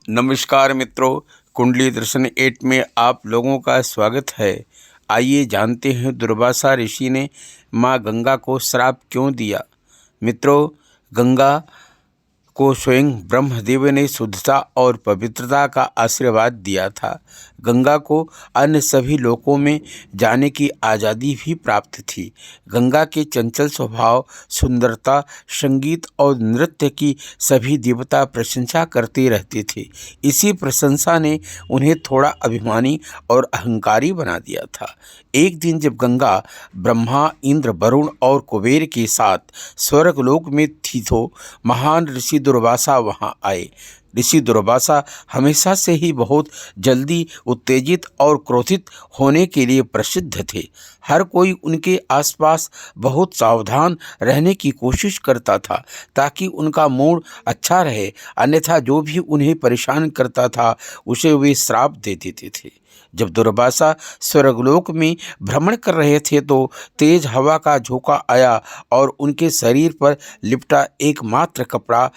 नमस्कार मित्रों, कुंडली दर्शन 8 में आप लोगों का स्वागत है। आइए जानते हैं दुर्वासा ऋषि ने माँ गंगा को श्राप क्यों दिया। मित्रों, गंगा को स्वयं ब्रह्मदेव ने शुद्धता और पवित्रता का आशीर्वाद दिया था। गंगा को अन्य सभी लोकों में जाने की आज़ादी भी प्राप्त थी। गंगा के चंचल स्वभाव, सुंदरता, संगीत और नृत्य की सभी देवता प्रशंसा करते रहते थे। इसी प्रशंसा ने उन्हें थोड़ा अभिमानी और अहंकारी बना दिया था। एक दिन जब गंगा ब्रह्मा, इंद्र, वरुण और कुबेर के साथ स्वर्गलोक में थी तो महान ऋषि दुर्वासा वहां आए। ऋषि दुर्वासा हमेशा से ही बहुत जल्दी उत्तेजित और क्रोधित होने के लिए प्रसिद्ध थे। हर कोई उनके आसपास बहुत सावधान रहने की कोशिश करता था ताकि उनका मूड अच्छा रहे, अन्यथा जो भी उन्हें परेशान करता था उसे वे श्राप दे देते थे। जब दुर्वासा स्वर्गलोक में भ्रमण कर रहे थे तो तेज हवा का झोंका आया और उनके शरीर पर लिपटा एकमात्र कपड़ा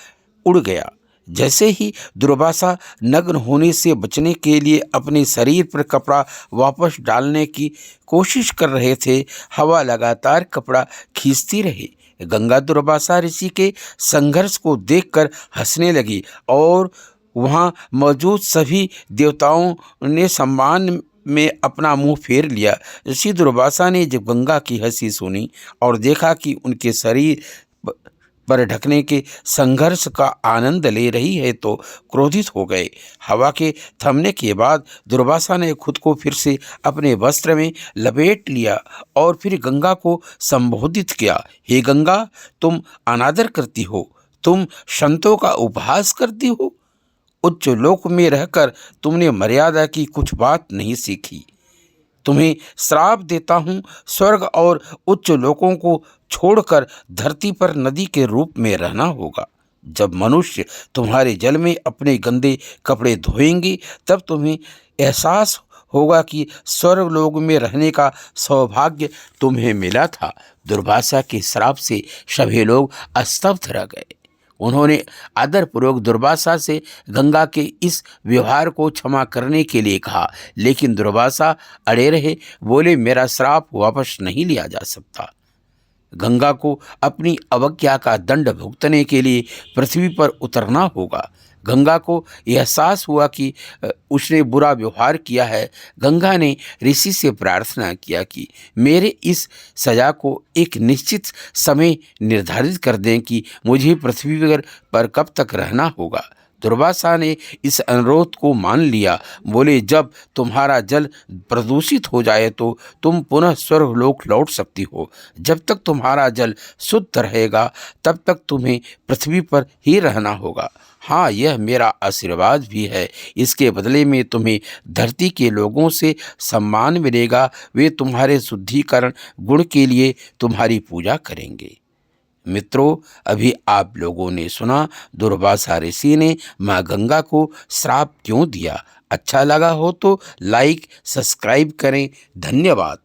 उड़ गया। जैसे ही दुर्वासा नग्न होने से बचने के लिए अपने शरीर पर कपड़ा वापस डालने की कोशिश कर रहे थे, हवा लगातार कपड़ा खींचती रही। गंगा दुर्वासा ऋषि के संघर्ष को देखकर हंसने लगी और वहाँ मौजूद सभी देवताओं ने सम्मान में अपना मुंह फेर लिया। ऋषि दुर्वासा ने जब गंगा की हंसी सुनी और देखा कि उनके शरीर पर ढकने के संघर्ष का आनंद ले रही है तो क्रोधित हो गए। हवा के थमने के बाद दुर्वासा ने खुद को फिर से अपने वस्त्र में लपेट लिया और फिर गंगा को संबोधित किया। हे गंगा, तुम अनादर करती हो, तुम संतों का उपहास करती हो। उच्च लोक में रहकर तुमने मर्यादा की कुछ बात नहीं सीखी। तुम्हें श्राप देता हूँ, स्वर्ग और उच्च लोकों को छोड़कर धरती पर नदी के रूप में रहना होगा। जब मनुष्य तुम्हारे जल में अपने गंदे कपड़े धोएंगे तब तुम्हें एहसास होगा कि स्वर्गलोक में रहने का सौभाग्य तुम्हें मिला था। दुर्वासा के श्राप से सभी लोग स्तब्ध रह गए। उन्होंने आदरपूर्वक दुर्वासा से गंगा के इस व्यवहार को क्षमा करने के लिए कहा, लेकिन दुर्वासा अड़े रहे। बोले, मेरा श्राप वापस नहीं लिया जा सकता। गंगा को अपनी अवज्ञा का दंड भुगतने के लिए पृथ्वी पर उतरना होगा। गंगा को एहसास हुआ कि उसने बुरा व्यवहार किया है। गंगा ने ऋषि से प्रार्थना किया कि मेरे इस सजा को एक निश्चित समय निर्धारित कर दें कि मुझे पृथ्वी पर कब तक रहना होगा। दुर्वासा ने इस अनुरोध को मान लिया। बोले, जब तुम्हारा जल प्रदूषित हो जाए तो तुम पुनः स्वर्गलोक लौट सकती हो। जब तक तुम्हारा जल शुद्ध रहेगा तब तक तुम्हें पृथ्वी पर ही रहना होगा। हाँ, यह मेरा आशीर्वाद भी है। इसके बदले में तुम्हें धरती के लोगों से सम्मान मिलेगा। वे तुम्हारे शुद्धिकरण गुण के लिए तुम्हारी पूजा करेंगे। मित्रों, अभी आप लोगों ने सुना दुर्वासा ऋषि ने माँ गंगा को श्राप क्यों दिया। अच्छा लगा हो तो लाइक, सब्सक्राइब करें। धन्यवाद।